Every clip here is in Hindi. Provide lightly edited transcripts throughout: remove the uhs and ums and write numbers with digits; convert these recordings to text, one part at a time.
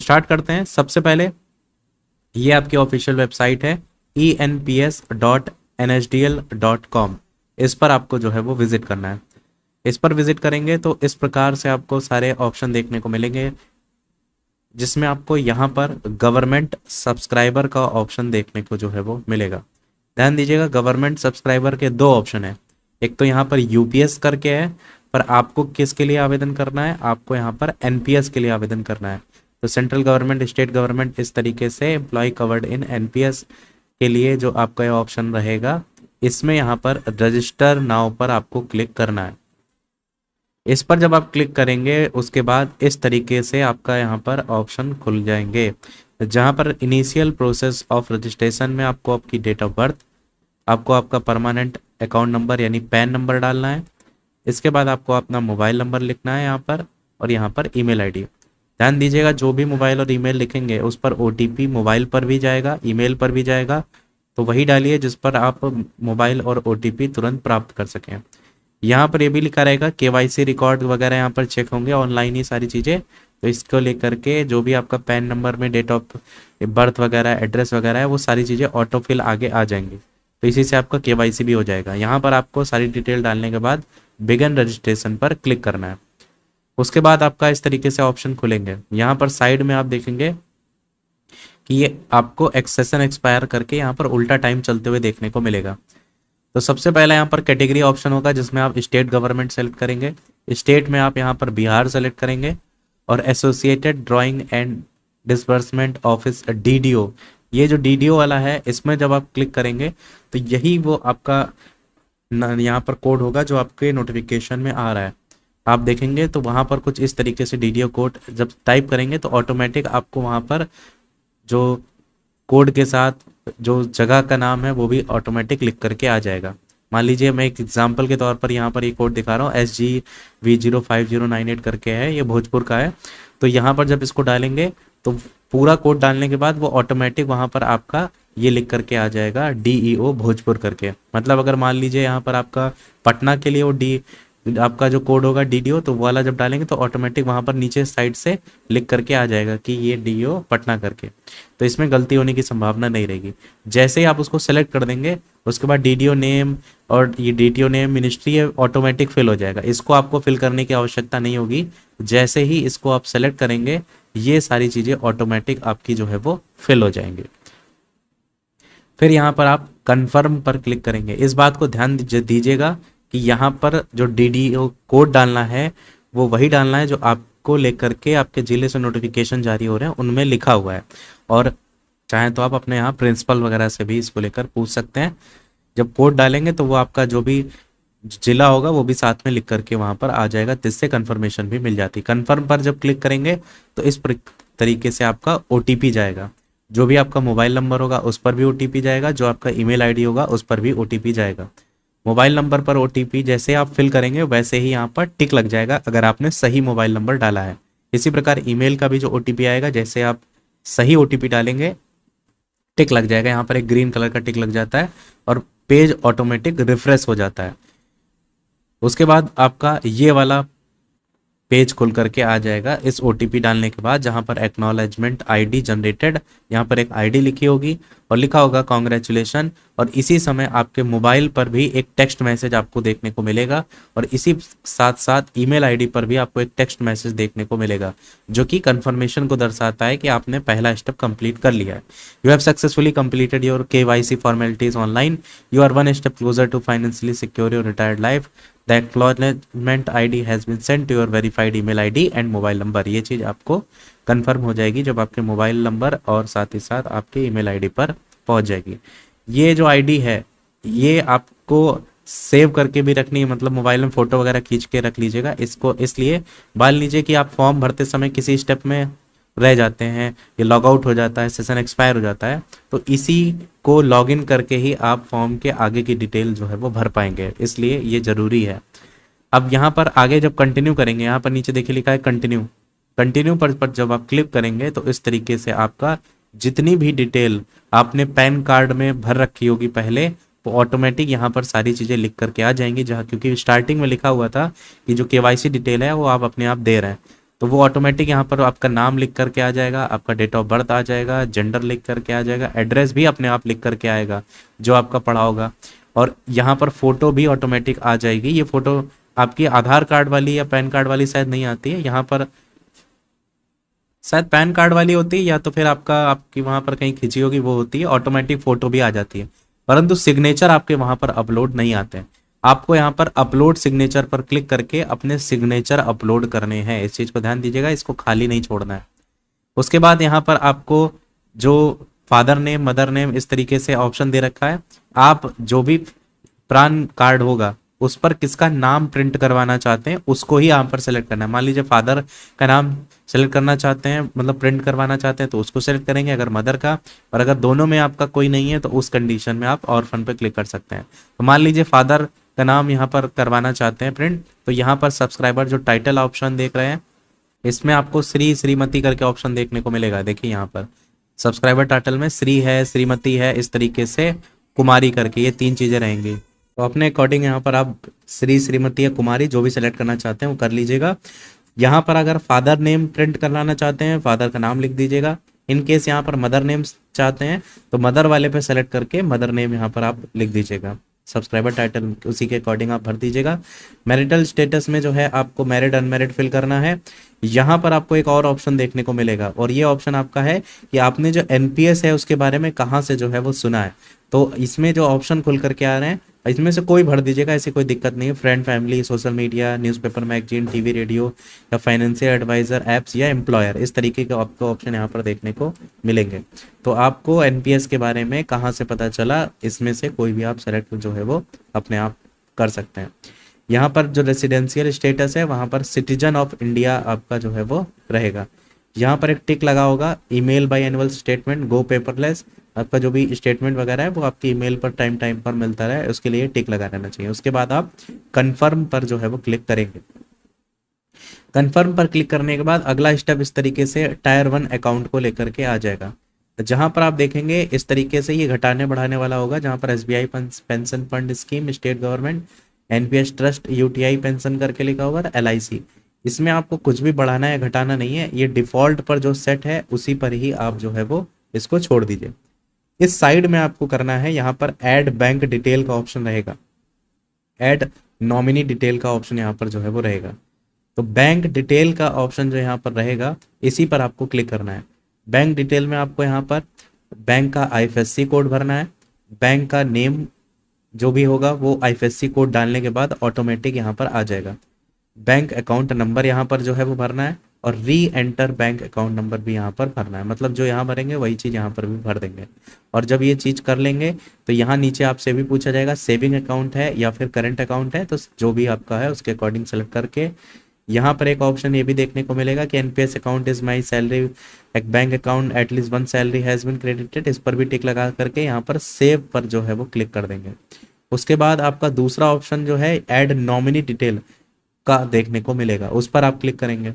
स्टार्ट करते हैं। सबसे पहले ये आपकी ऑफिशियल वेबसाइट है enps.nsdl.com। इस पर आपको जो है वो विजिट करना है। इस पर विजिट करेंगे तो इस प्रकार से आपको सारे ऑप्शन देखने को मिलेंगे, जिसमें आपको यहाँ पर गवर्नमेंट सब्सक्राइबर का ऑप्शन देखने को जो है वो मिलेगा। ध्यान दीजिएगा, गवर्नमेंट सब्सक्राइबर के दो ऑप्शन है। एक तो यहाँ पर यूपीएस करके है, पर आपको किसके लिए आवेदन करना है, आपको यहाँ पर एनपीएस के लिए आवेदन करना है। तो सेंट्रल गवर्नमेंट, स्टेट गवर्नमेंट, इस तरीके से एम्प्लॉय कवर्ड इन एनपीएस के लिए जो आपका ये ऑप्शन रहेगा, इसमें यहाँ पर रजिस्टर नाउ पर आपको क्लिक करना है। इस पर जब आप क्लिक करेंगे उसके बाद इस तरीके से आपका यहाँ पर ऑप्शन खुल जाएंगे, जहाँ पर इनिशियल प्रोसेस ऑफ रजिस्ट्रेशन में आपको आपकी डेट ऑफ बर्थ, आपको आपका परमानेंट अकाउंट नंबर यानी पैन नंबर डालना है। इसके बाद आपको अपना मोबाइल नंबर लिखना है यहाँ पर, और यहाँ पर ईमेल आईडी। ध्यान दीजिएगा, जो भी मोबाइल और ईमेल लिखेंगे उस पर ओटीपी मोबाइल पर भी जाएगा, ईमेल पर भी जाएगा। तो वही डालिए जिस पर आप मोबाइल और ओटीपी तुरंत प्राप्त कर सकें। यहाँ पर ये भी लिखा रहेगा केवाईसी रिकॉर्ड वगैरह यहाँ पर चेक होंगे, ऑनलाइन ही सारी चीज़ें। तो इसको लेकर के जो भी आपका पैन नंबर में डेट ऑफ बर्थ वगैरह, एड्रेस वगैरह है, वो सारी चीज़ें ऑटोफिल आगे आ जाएंगी। तो इसी से आपका केवाईसी भी हो जाएगा। यहाँ पर आपको सारी डिटेल डालने के बाद बिगन रजिस्ट्रेशन पर क्लिक करना है। उसके बाद आपका इस तरीके से ऑप्शन खुलेंगे। यहाँ पर साइड में आप देखेंगे कि ये आपको सेशन एक्सपायर करके यहाँ पर उल्टा टाइम चलते हुए देखने को मिलेगा। तो सबसे पहला यहाँ पर कैटेगरी ऑप्शन होगा, जिसमें आप स्टेट गवर्नमेंट सेलेक्ट करेंगे। स्टेट में आप यहाँ पर बिहार सेलेक्ट करेंगे, और associated drawing and disbursement office DDO, ये जो डीडीओ वाला है इसमें जब आप क्लिक करेंगे तो यही वो आपका यहाँ पर कोड होगा जो आपके नोटिफिकेशन में आ रहा है। आप देखेंगे तो वहाँ पर कुछ इस तरीके से डीडीओ कोड जब टाइप करेंगे तो ऑटोमेटिक आपको वहाँ पर जो कोड के साथ जो जगह का नाम है वो भी ऑटोमेटिक लिख करके आ जाएगा। मान लीजिए मैं एक एग्जांपल के तौर पर यहाँ पर ये कोड दिखा रहा हूँ, SGV05098 करके है, ये भोजपुर का है। तो यहाँ पर जब इसको डालेंगे तो पूरा कोड डालने के बाद वो ऑटोमेटिक वहाँ पर आपका ये लिख करके आ जाएगा DEO भोजपुर करके। मतलब अगर मान लीजिए यहाँ पर आपका पटना के लिए वो आपका जो कोड होगा DDO, तो वो वाला जब डालेंगे तो ऑटोमेटिक वहाँ पर नीचे साइड से लिख करके आ जाएगा कि ये DEO पटना करके। तो इसमें गलती होने की संभावना नहीं रहेगी। जैसे ही आप उसको सेलेक्ट कर देंगे उसके बाद DDO नेम और ये DDO नेम मिनिस्ट्री है ऑटोमेटिक फिल हो जाएगा। इसको आपको फिल करने की आवश्यकता नहीं होगी। जैसे ही इसको आप सेलेक्ट करेंगे ये सारी चीज़ें ऑटोमेटिक आपकी जो है वो फिल हो जाएंगे। फिर यहाँ पर आप कन्फर्म पर क्लिक करेंगे। इस बात को ध्यान दीजिएगा कि यहाँ पर जो DDO कोड डालना है वो वही डालना है जो आपको लेकर के आपके जिले से नोटिफिकेशन जारी हो रहे हैं उनमें लिखा हुआ है। और चाहे तो आप अपने यहाँ प्रिंसिपल वगैरह से भी इसको लेकर पूछ सकते हैं। जब कोड डालेंगे तो वो आपका जो भी जिला होगा वो भी साथ में लिख करके वहाँ पर आ जाएगा, जिससे कन्फर्मेशन भी मिल जाती है। कन्फर्म पर जब क्लिक करेंगे तो इस तरीके से आपका OTP जाएगा। जो भी आपका मोबाइल नंबर होगा उस पर भी OTP जाएगा, जो आपका ईमेल आईडी होगा उस पर भी OTP जाएगा। मोबाइल नंबर पर OTP जैसे आप फिल करेंगे वैसे ही यहाँ पर टिक लग जाएगा अगर आपने सही मोबाइल नंबर डाला है। इसी प्रकार ईमेल का भी जो OTP आएगा, जैसे आप सही OTP डालेंगे टिक लग जाएगा। यहाँ पर एक ग्रीन कलर का टिक लग जाता है और पेज ऑटोमेटिक रिफ्रेश हो जाता है। उसके बाद आपका ये वाला पेज खुल करके आ जाएगा इस OTP डालने के बाद, जहां पर एक्नॉलेजमेंट ID जनरेटेड, यहाँ पर एक ID लिखी होगी और लिखा होगा कॉन्ग्रेचुलेशन। और इसी समय आपके मोबाइल पर भी एक टेक्स्ट मैसेज आपको देखने को मिलेगा, और इसी साथ साथ ईमेल आईडी पर भी आपको एक टेक्स्ट मैसेज देखने को मिलेगा जो कि कंफर्मेशन को दर्शाता है कि आपने पहला स्टेप कंप्लीट कर लिया है। You have successfully completed your KYC formalities online, you are one step closer to financially secure your retired life, the acknowledgement ID has been sent to your verified email ID and mobile number. ये चीज़ आपको कंफर्म हो जाएगी जब आपके मोबाइल नंबर और साथ ही साथ आपके ईमेल ID पर पहुंच जाएगी। ये जो ID है ये आपको सेव करके भी रखनी है, मतलब मोबाइल में फ़ोटो वगैरह खींच के रख लीजिएगा इसको। इसलिए मान लीजिए कि आप फॉर्म भरते समय किसी स्टेप में रह जाते हैं, ये लॉग आउट हो जाता है, सेशन एक्सपायर हो जाता है, तो इसी को लॉगिन करके ही आप फॉर्म के आगे की डिटेल जो है वो भर पाएंगे, इसलिए ये ज़रूरी है। अब यहाँ पर आगे जब कंटिन्यू करेंगे, यहाँ पर नीचे देखिए लिखा है कंटिन्यू। कंटिन्यू पर जब आप क्लिक करेंगे तो इस तरीके से आपका जितनी भी डिटेल आपने पैन कार्ड में भर रखी होगी पहले, वो ऑटोमेटिक यहाँ पर सारी चीज़ें लिख करके आ जाएंगी। जहाँ क्योंकि स्टार्टिंग में लिखा हुआ था कि जो KYC डिटेल है वो आप अपने आप दे रहे हैं, तो वो ऑटोमेटिक यहाँ पर आपका नाम लिख करके आ जाएगा, आपका डेट ऑफ बर्थ आ जाएगा, जेंडर लिख करके आ जाएगा, एड्रेस भी अपने आप लिख करके आएगा जो आपका पड़ा होगा। और यहाँ पर फोटो भी ऑटोमेटिक आ जाएगी। ये फोटो आपकी आधार कार्ड वाली या पैन कार्ड वाली शायद नहीं आती है यहाँ पर, शायद पैन कार्ड वाली होती है या तो फिर आपका आपकी वहां पर कहीं खिंची होगी वो होती है, ऑटोमेटिक फोटो भी आ जाती है। परंतु सिग्नेचर आपके वहां पर अपलोड नहीं आते हैं। आपको यहाँ पर अपलोड सिग्नेचर पर क्लिक करके अपने सिग्नेचर अपलोड करने हैं, इस चीज को ध्यान दीजिएगा, इसको खाली नहीं छोड़ना है। उसके बाद यहाँ पर आपको जो फादर नेम मदर नेम इस तरीके से ऑप्शन दे रखा है। आप जो भी प्रान कार्ड होगा उस पर किसका नाम प्रिंट करवाना चाहते हैं उसको ही यहाँ पर सेलेक्ट करना है। मान लीजिए फादर का नाम सेलेक्ट करना चाहते हैं, मतलब प्रिंट करवाना चाहते हैं, तो उसको सेलेक्ट करेंगे, अगर मदर का। और अगर दोनों में आपका कोई नहीं है तो उस कंडीशन में आप ऑर्फन पे क्लिक कर सकते हैं। तो मान लीजिए फादर का नाम यहाँ पर करवाना चाहते हैं प्रिंट, तो यहाँ पर सब्सक्राइबर जो टाइटल ऑप्शन देख रहे हैं इसमें आपको श्री श्रीमती करके ऑप्शन देखने को मिलेगा। देखिए यहाँ पर सब्सक्राइबर टाइटल में श्री है, श्रीमती है, इस तरीके से कुमारी करके ये 3 चीजें रहेंगी। तो अपने अकॉर्डिंग यहाँ पर आप श्री श्रीमती या कुमारी जो भी सिलेक्ट करना चाहते हैं वो कर लीजिएगा। यहाँ पर अगर फादर नेम प्रिंट करवाना चाहते हैं फादर का नाम लिख दीजिएगा। इन केस यहाँ पर मदर नेम चाहते हैं तो मदर वाले पे सेलेक्ट करके मदर नेम यहाँ पर आप लिख दीजिएगा। सब्सक्राइबर टाइटल उसी के अकॉर्डिंग आप भर दीजिएगा। मैरिटल स्टेटस में जो है आपको मैरिड अनमैरिड फिल करना है। यहाँ पर आपको एक और ऑप्शन देखने को मिलेगा और ये ऑप्शन आपका है कि आपने जो एनपीएस है उसके बारे में कहाँ से जो है वो सुना है। तो इसमें जो ऑप्शन खुल करके आ रहे हैं इसमें से कोई भर दीजिएगा, ऐसी कोई दिक्कत नहीं है। Friend family social media newspaper magazine TV radio या फाइनेंशियल एडवाइजर ऐप्स या एम्प्लॉयर, इस तरीके के आपको ऑप्शन यहाँ पर देखने को मिलेंगे। तो आपको एनपीएस के बारे में कहाँ से पता चला, इसमें से कोई भी आप सेलेक्ट जो है वो अपने आप कर सकते हैं। यहाँ पर जो रेसिडेंशियल स्टेटस है वहाँ पर सिटीजन ऑफ इंडिया आपका जो है वो रहेगा। यहाँ पर एक टिक लगा होगा email by annual statement go paperless, आपका जो भी स्टेटमेंट वगैरह है वो आपकी ईमेल पर टाइम टाइम पर मिलता रहे, उसके लिए टिक लगा रहना चाहिए। उसके बाद आप कंफर्म पर जो है वो क्लिक करेंगे। कंफर्म पर क्लिक करने के बाद अगला स्टेप इस तरीके से टायर 1 अकाउंट को लेकर के आ जाएगा। जहां पर आप देखेंगे इस तरीके से ये घटाने बढ़ाने वाला होगा, जहां पर SBI pension fund scheme, state government, NPS trust, UTI pension करके लिखा होगा, एलआईसी। इसमें आपको कुछ भी बढ़ाना है घटाना नहीं है, ये डिफॉल्ट पर जो सेट है उसी पर ही आप जो है वो इसको छोड़ दीजिए। इस साइड में आपको करना है, यहाँ पर ऐड बैंक डिटेल का ऑप्शन रहेगा, ऐड नॉमिनी डिटेल का ऑप्शन यहाँ पर जो है वो रहेगा। तो बैंक डिटेल का ऑप्शन जो यहाँ पर रहेगा इसी पर आपको क्लिक करना है। बैंक डिटेल में आपको यहाँ पर बैंक का आईएफएससी कोड भरना है। बैंक का नेम जो भी होगा वो आईएफएससी कोड डालने के बाद ऑटोमेटिक यहाँ पर आ जाएगा। बैंक अकाउंट नंबर यहाँ पर जो है वो भरना है और री एंटर बैंक अकाउंट नंबर भी यहाँ पर भरना है, मतलब जो यहाँ भरेंगे वही चीज़ यहाँ पर भी भर देंगे। और जब ये चीज़ कर लेंगे तो यहाँ नीचे आपसे भी पूछा जाएगा सेविंग अकाउंट है या फिर करंट अकाउंट है, तो जो भी आपका है उसके अकॉर्डिंग सेलेक्ट करके यहाँ पर एक ऑप्शन ये भी देखने को मिलेगा कि NPS account is my salary एक bank account at least 1 salary has been credited, इस पर भी टिक लगा करके यहाँ पर सेव पर जो है वो क्लिक कर देंगे। उसके बाद आपका दूसरा ऑप्शन जो है ऐड नॉमिनी डिटेल का देखने को मिलेगा, उस पर आप क्लिक करेंगे।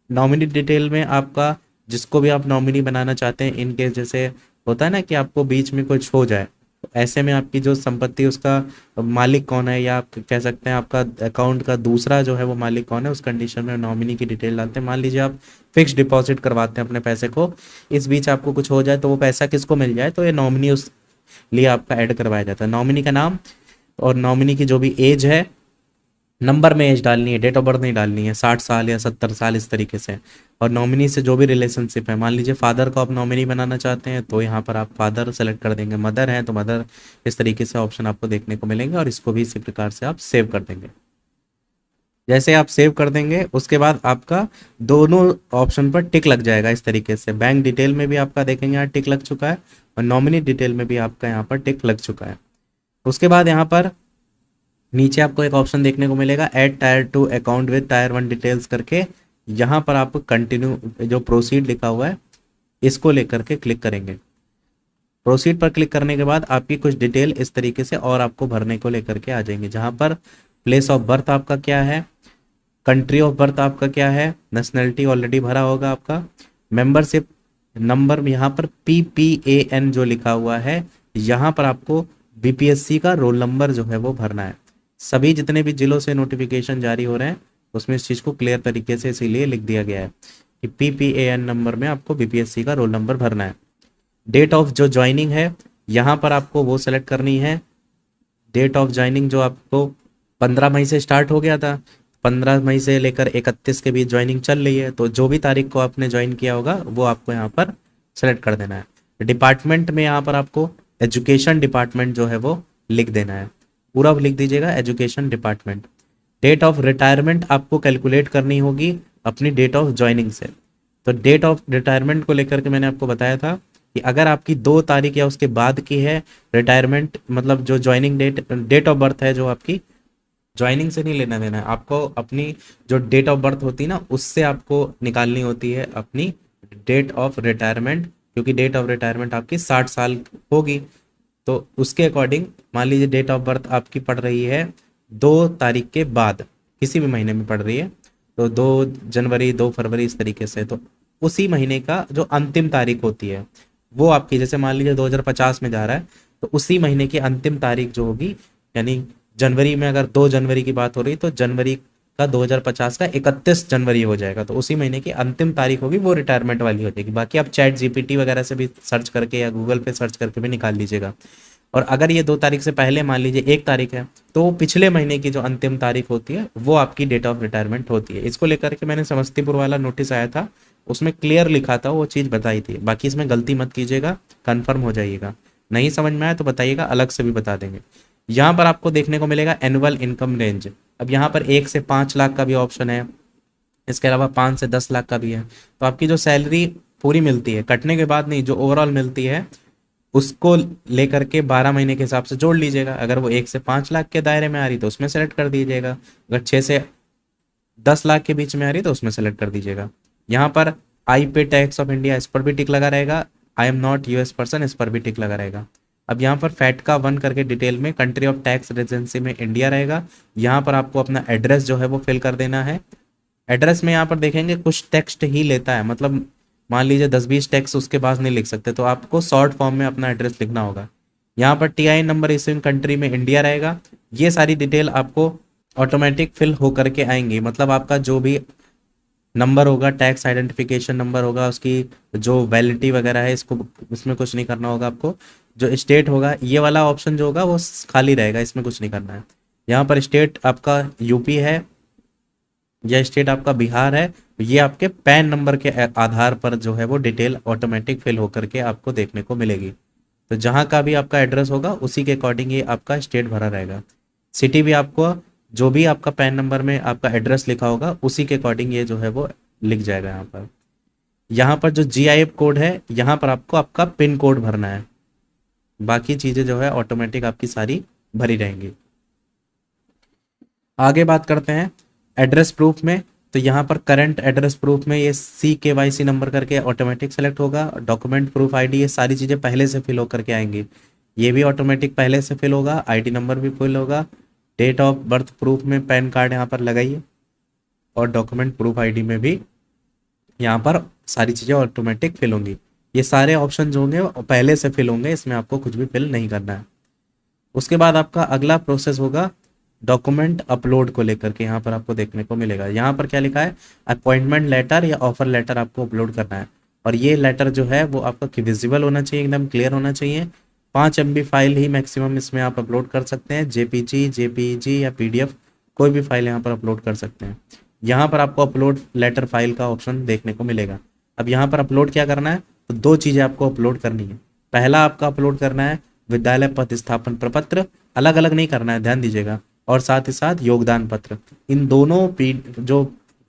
नॉमिनी डिटेल में आपका जिसको भी आप नॉमिनी बनाना चाहते हैं, इनके जैसे होता है ना कि आपको बीच में कुछ हो जाए, तो ऐसे में आपकी जो संपत्ति उसका मालिक कौन है, या आप कह सकते हैं आपका अकाउंट का दूसरा जो है वो मालिक कौन है, उस कंडीशन में नॉमिनी की डिटेल डालते हैं। मान लीजिए आप फिक्स डिपॉजिट करवाते हैं अपने पैसे को, इस बीच आपको कुछ हो जाए तो वो पैसा किसको मिल जाए, तो ये नॉमिनी उस लिए आपका ऐड करवाया जाता है। नॉमिनी का नाम और नॉमिनी की जो भी एज है, नंबर में एज डालनी है, डेट ऑफ बर्थ नहीं डालनी है, 60 साल या 70 साल इस तरीके से। और नॉमिनी से जो भी रिलेशनशिप है, मान लीजिए फादर को आप नॉमिनी बनाना चाहते हैं तो यहाँ पर आप फादर सेलेक्ट कर देंगे, मदर है तो मदर, इस तरीके से ऑप्शन आपको देखने को मिलेंगे। और इसको भी इसी प्रकार से आप सेव कर देंगे। जैसे आप सेव कर देंगे उसके बाद आपका दोनों ऑप्शन पर टिक लग जाएगा इस तरीके से। बैंक डिटेल में भी आपका देखेंगे यहाँ टिक लग चुका है और नॉमिनी डिटेल में भी आपका यहाँ पर टिक लग चुका है। उसके बाद यहाँ पर नीचे आपको एक ऑप्शन देखने को मिलेगा add tyre 2 account with tyre 1 details करके, यहाँ पर आपको कंटिन्यू जो प्रोसीड लिखा हुआ है इसको लेकर के क्लिक करेंगे। प्रोसीड पर क्लिक करने के बाद आपकी कुछ डिटेल इस तरीके से और आपको भरने को लेकर के आ जाएंगे, जहाँ पर प्लेस ऑफ बर्थ आपका क्या है, कंट्री ऑफ बर्थ आपका क्या है, नेशनलिटी ऑलरेडी भरा होगा आपका, मेंबरशिप नंबर यहाँ पर PPAN जो लिखा हुआ है, यहाँ पर आपको बीपीएससी का रोल नंबर जो है वो भरना है। सभी जितने भी जिलों से नोटिफिकेशन जारी हो रहे हैं उसमें इस चीज़ को क्लियर तरीके से इसीलिए लिख दिया गया है कि PPAN नंबर में आपको BPSC का रोल नंबर भरना है। डेट ऑफ जो ज्वाइनिंग है यहाँ पर आपको वो सेलेक्ट करनी है। डेट ऑफ ज्वाइनिंग जो आपको 15 मई से स्टार्ट हो गया था, 15 मई से लेकर 31 के बीच ज्वाइनिंग चल रही है, तो जो भी तारीख को आपने ज्वाइन किया होगा वो आपको यहाँ पर सेलेक्ट कर देना है। डिपार्टमेंट में यहाँ पर आपको एजुकेशन डिपार्टमेंट जो है वो लिख देना है, पूरा लिख दीजिएगा education department. Date of retirement आपको कैलकुलेट करनी होगी अपनी डेट ऑफ ज्वाइनिंग से। तो डेट ऑफ रिटायरमेंट को लेकर के मैंने आपको बताया था कि अगर आपकी 2 तारीख या उसके बाद की है रिटायरमेंट, मतलब जो ज्वाइनिंग डेट ऑफ बर्थ है, जो आपकी ज्वाइनिंग से नहीं लेना देना है आपको, अपनी जो डेट ऑफ बर्थ होती है ना उससे आपको निकालनी होती है अपनी डेट ऑफ रिटायरमेंट, क्योंकि डेट ऑफ रिटायरमेंट आपकी 60 साल होगी। तो उसके अकॉर्डिंग मान लीजिए डेट ऑफ बर्थ आपकी पड़ रही है 2 तारीख के बाद, किसी भी महीने में पड़ रही है, तो 2 जनवरी 2 फरवरी इस तरीके से, तो उसी महीने का जो अंतिम तारीख होती है वो आपकी, जैसे मान लीजिए 2050 में जा रहा है, तो उसी महीने की अंतिम तारीख जो होगी, यानी जनवरी में अगर 2 जनवरी की बात हो रही तो जनवरी का 2050 का 31 जनवरी हो जाएगा, तो उसी महीने की अंतिम तारीख होगी वो रिटायरमेंट वाली हो जाएगी। बाकी आप चैट GPT वगैरह से भी सर्च करके या गूगल पे सर्च करके भी निकाल लीजिएगा। और अगर ये 2 तारीख से पहले मान लीजिए 1 तारीख है, तो पिछले महीने की जो अंतिम तारीख होती है वो आपकी डेट ऑफ रिटायरमेंट होती है। इसको लेकर के मैंने समस्तीपुर वाला नोटिस आया था, उसमें क्लियर लिखा था, वो चीज़ बताई थी। बाकी इसमें गलती मत कीजिएगा, कन्फर्म हो जाइएगा। नहीं समझ में आया तो बताइएगा, अलग से भी बता देंगे। यहाँ पर आपको देखने को मिलेगा एनुअल इनकम रेंज। अब यहाँ पर 1 से 5 लाख का भी ऑप्शन है, इसके अलावा 5 से 10 लाख का भी है। तो आपकी जो सैलरी पूरी मिलती है, कटने के बाद नहीं, जो ओवरऑल मिलती है उसको लेकर के 12 महीने के हिसाब से जोड़ लीजिएगा। अगर वो 1 से 5 लाख के दायरे में आ रही तो उसमें सेलेक्ट कर दीजिएगा, अगर 6 से 10 लाख के बीच में आ रही तो उसमें सेलेक्ट कर दीजिएगा। यहाँ पर आई पे टैक्स ऑफ इंडिया, इस पर भी टिक लगा रहेगा। I am not US person, इस पर भी टिक लगा रहेगा। अब यहाँ पर फैटका 1 करके डिटेल में कंट्री ऑफ टैक्स रेजिडेंसी में इंडिया रहेगा। यहाँ पर आपको अपना एड्रेस जो है वो फिल कर देना है। एड्रेस में यहाँ पर देखेंगे कुछ टेक्स्ट ही लेता है, मतलब मान लीजिए 10-20 टेक्स्ट उसके पास नहीं लिख सकते, तो आपको शॉर्ट फॉर्म में अपना एड्रेस लिखना होगा। यहाँ पर TIN नंबर इस कंट्री में इंडिया रहेगा। ये सारी डिटेल आपको ऑटोमेटिक फिल हो करके आएंगी, मतलब आपका जो भी नंबर होगा, टैक्स आइडेंटिफिकेशन नंबर होगा, उसकी जो वैलिडिटी वगैरह है, इसको इसमें कुछ नहीं करना होगा आपको। जो स्टेट होगा, ये वाला ऑप्शन जो होगा वो खाली रहेगा, इसमें कुछ नहीं करना है। यहाँ पर स्टेट आपका यूपी है या स्टेट आपका बिहार है, ये आपके पैन नंबर के आधार पर जो है वो डिटेल ऑटोमेटिक फिल होकर के आपको देखने को मिलेगी। तो जहाँ का भी आपका एड्रेस होगा उसी के अकॉर्डिंग ये आपका स्टेट भरा रहेगा। सिटी भी आपको, जो भी आपका पैन नंबर में आपका एड्रेस लिखा होगा उसी के अकॉर्डिंग ये जो है वो लिख जाएगा। यहाँ पर जो GIF कोड है, यहाँ पर आपको आपका पिन कोड भरना है। बाकी चीज़ें जो है ऑटोमेटिक आपकी सारी भरी रहेंगी। आगे बात करते हैं एड्रेस प्रूफ में। तो यहाँ पर करंट एड्रेस प्रूफ में ये CKYC नंबर करके ऑटोमेटिक सेलेक्ट होगा। डॉक्यूमेंट प्रूफ ID, ये सारी चीज़ें पहले से फिल होकर के आएंगी, ये भी ऑटोमेटिक पहले से फिल होगा। ID नंबर भी फिल होगा। डेट ऑफ बर्थ प्रूफ में पैन कार्ड यहाँ पर लगाइए, और डॉक्यूमेंट प्रूफ ID में भी यहाँ पर सारी चीज़ें ऑटोमेटिक फिल होंगी। ये सारे ऑप्शन जो होंगे वो पहले से फिल होंगे, इसमें आपको कुछ भी फिल नहीं करना है। उसके बाद आपका अगला प्रोसेस होगा डॉक्यूमेंट अपलोड को लेकर के, यहाँ पर आपको देखने को मिलेगा। यहाँ पर क्या लिखा है, अपॉइंटमेंट लेटर या ऑफर लेटर आपको अपलोड करना है। और ये लेटर जो है वो आपका विजिबल होना चाहिए, एकदम क्लियर होना चाहिए। 5 MB फाइल ही मैक्सिमम इसमें आप अपलोड कर सकते हैं। JPG या PDF कोई भी फाइल यहाँ पर अपलोड कर सकते हैं। यहाँ पर आपको अपलोड लेटर फाइल का ऑप्शन देखने को मिलेगा। अब यहाँ पर अपलोड क्या करना है, तो 2 चीज़ें आपको अपलोड करनी है। पहला आपका अपलोड करना है विद्यालय प्रतिस्थापन प्रपत्र, अलग अलग नहीं करना है, ध्यान दीजिएगा, और साथ ही साथ योगदान पत्र। इन दोनों जो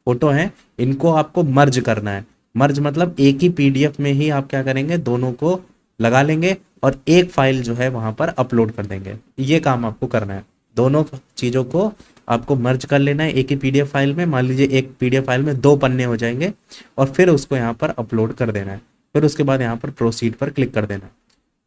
फोटो हैं इनको आपको मर्ज करना है। मर्ज मतलब एक ही PDF में ही आप क्या करेंगे, दोनों को लगा लेंगे और एक फाइल जो है वहां पर अपलोड कर देंगे। ये काम आपको करना है, दोनों चीज़ों को आपको मर्ज कर लेना है एक ही PDF फाइल में। मान लीजिए एक PDF फाइल में 2 पन्ने हो जाएंगे, और फिर उसको यहाँ पर अपलोड कर देना है। फिर उसके बाद यहाँ पर प्रोसीड पर क्लिक कर देना है।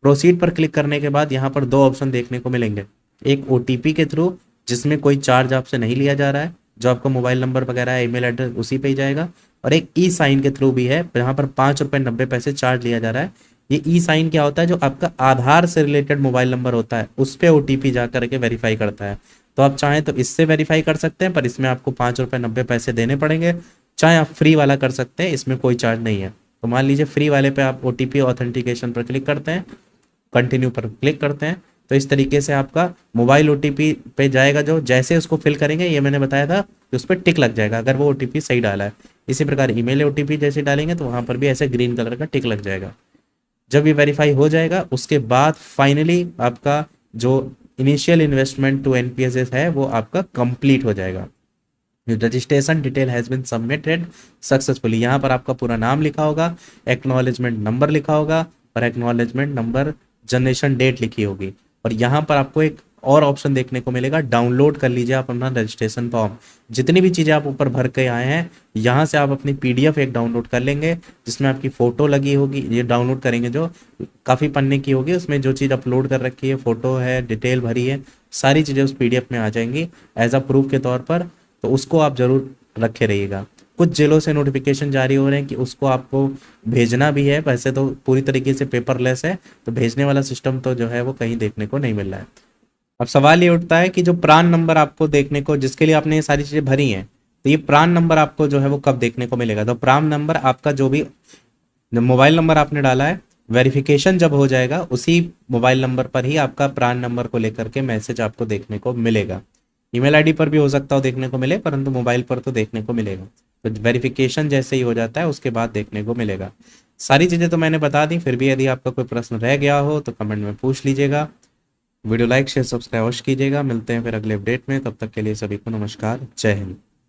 प्रोसीड पर क्लिक करने के बाद यहाँ पर 2 ऑप्शन देखने को मिलेंगे। एक OTP के थ्रू, जिसमें कोई चार्ज आपसे नहीं लिया जा रहा है, जो आपका मोबाइल नंबर वगैरह है, ईमेल एड्रेस उसी पे ही जाएगा। और एक E-साइन के थ्रू भी है, जहाँ पर 5 रुपये 90 पैसे चार्ज लिया जा रहा है। ये E-साइन क्या होता है, जो आपका आधार से रिलेटेड मोबाइल नंबर होता है उस पर OTP जा करके वेरीफाई करता है। तो आप चाहें तो इससे वेरीफाई कर सकते हैं, पर इसमें आपको 5 रुपये 90 पैसे देने पड़ेंगे। चाहे आप फ्री वाला कर सकते हैं, इसमें कोई चार्ज नहीं है। तो मान लीजिए फ्री वाले पे आप OTP ऑथेंटिकेशन पर क्लिक करते हैं, कंटिन्यू पर क्लिक करते हैं, तो इस तरीके से आपका मोबाइल OTP पे जाएगा। जो जैसे उसको फिल करेंगे, ये मैंने बताया था कि उस पर टिक लग जाएगा अगर वो OTP सही डाला है। इसी प्रकार ईमेल OTP जैसे डालेंगे तो वहाँ पर भी ऐसे ग्रीन कलर का टिक लग जाएगा। जब ये वेरीफाई हो जाएगा उसके बाद फाइनली आपका जो इनिशियल इन्वेस्टमेंट टू NPS है वो आपका कंप्लीट हो जाएगा। Registration detail has been submitted successfully, यहाँ पर आपका पूरा नाम लिखा होगा, एक्नॉलेजमेंट नंबर लिखा होगा और एक्नॉलेजमेंट नंबर जनरेशन डेट लिखी होगी। और यहाँ पर आपको एक और ऑप्शन देखने को मिलेगा, डाउनलोड कर लीजिए आप अपना रजिस्ट्रेशन फॉर्म। जितनी भी चीज़ें आप ऊपर भर के आए हैं, यहाँ से आप अपनी PDF एक डाउनलोड कर लेंगे जिसमें आपकी फ़ोटो लगी होगी। ये डाउनलोड करेंगे जो काफ़ी पन्ने की होगी, उसमें जो चीज़ अपलोड कर रखी है, फ़ोटो है, डिटेल भरी है, सारी चीज़ें उस PDF में आ जाएंगी एज अ प्रूफ के तौर पर। तो उसको आप ज़रूर रखे रहिएगा। कुछ जेलों से नोटिफिकेशन जारी हो रहे हैं कि उसको आपको भेजना भी है। वैसे तो पूरी तरीके से पेपरलेस है, तो भेजने वाला सिस्टम तो जो है वो कहीं देखने को नहीं मिल रहा है। अब सवाल ये उठता है कि जो प्रान नंबर आपको देखने को, जिसके लिए आपने ये सारी चीज़ें भरी हैं, तो ये प्रान नंबर आपको जो है वो कब देखने को मिलेगा? तो प्रान नंबर आपका जो भी मोबाइल नंबर आपने डाला है, वेरिफिकेशन जब हो जाएगा उसी मोबाइल नंबर पर ही आपका प्रान नंबर को लेकर के मैसेज आपको देखने को मिलेगा। ईमेल आईडी पर भी हो सकता हो देखने को मिले, परंतु मोबाइल पर तो देखने को मिलेगा। तो वेरिफिकेशन जैसे ही हो जाता है उसके बाद देखने को मिलेगा। सारी चीज़ें तो मैंने बता दी, फिर भी यदि आपका कोई प्रश्न रह गया हो तो कमेंट में पूछ लीजिएगा। वीडियो लाइक शेयर सब्सक्राइब अवश्य कीजिएगा। मिलते हैं फिर अगले अपडेट में, तब तक के लिए सभी को नमस्कार, जय हिंद।